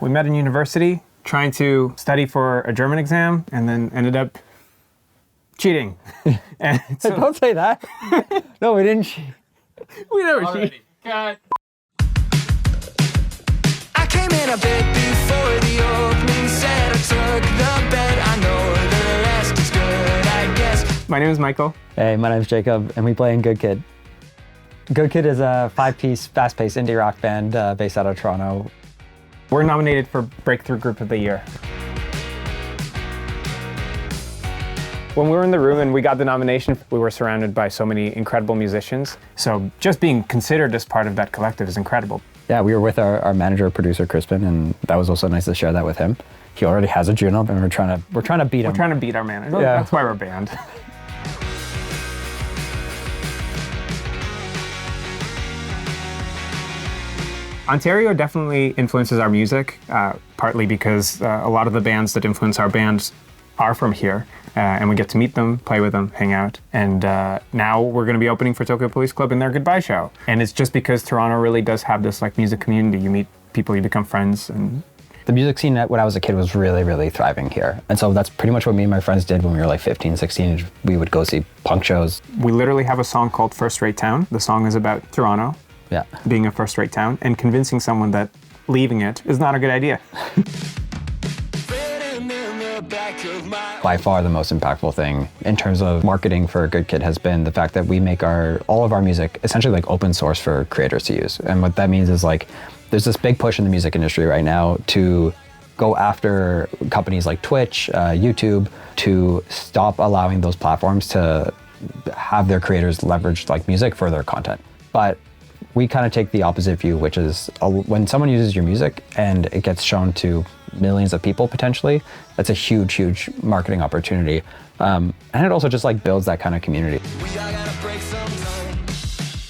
We met in university, trying to study for a German exam, and then ended up cheating. And so, Don't say that. No, we didn't cheat. we never cheated. Cut. I came in a bit before the opening set. I took the bet. I know the rest is good, I guess. My name is Michael. Hey, my name's Jacob, and we play in Good Kid. Good Kid is a 5-piece, fast-paced indie rock band based out of Toronto. We're nominated for Breakthrough Group of the Year. When we were in the room and we got the nomination, we were surrounded by so many incredible musicians. So just being considered as part of that collective is incredible. Yeah, we were with our manager, producer, Crispin, and that was also nice to share that with him. He already has a JUNO, and we're trying to beat him. We're trying to beat our manager. Yeah. That's why we're banned. Ontario definitely influences our music, partly because a lot of the bands that influence our bands are from here, and we get to meet them, play with them, hang out. And now we're going to be opening for Tokyo Police Club in their goodbye show. And it's just because Toronto really does have this like music community. You meet people, you become friends. And the music scene when I was a kid was really, really thriving here. And so that's pretty much what me and my friends did when we were like 15, 16. We would go see punk shows. We literally have a song called First Rate Town. The song is about Toronto. Yeah. Being a first-rate town and convincing someone that leaving it is not a good idea. By far the most impactful thing in terms of marketing for Good Kid has been the fact that we make all of our music essentially like open source for creators to use. And what that means is like there's this big push in the music industry right now to go after companies like Twitch, YouTube, to stop allowing those platforms to have their creators leverage like music for their content. But we kind of take the opposite view, which is when someone uses your music and it gets shown to millions of people potentially, that's a huge, huge marketing opportunity. And it also just like builds that kind of community.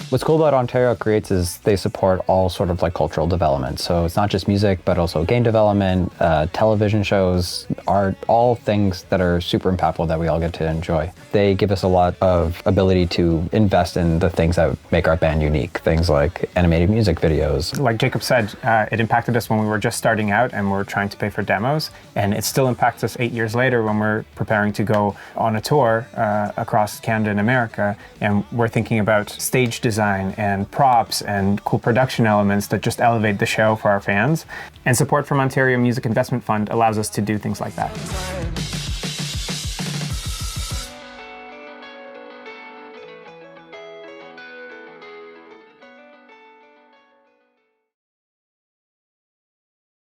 What's cool about Ontario Creates is they support all sort of like cultural development. So it's not just music, but also game development, television shows, art, all things that are super impactful that we all get to enjoy. They give us a lot of ability to invest in the things that make our band unique. Things like animated music videos. Like Jacob said, it impacted us when we were just starting out and we're trying to pay for demos. And it still impacts us 8 years later when we're preparing to go on a tour across Canada and America. And we're thinking about stage design and props and cool production elements that just elevate the show for our fans. And support from Ontario Music Investment Fund allows us to do things like that.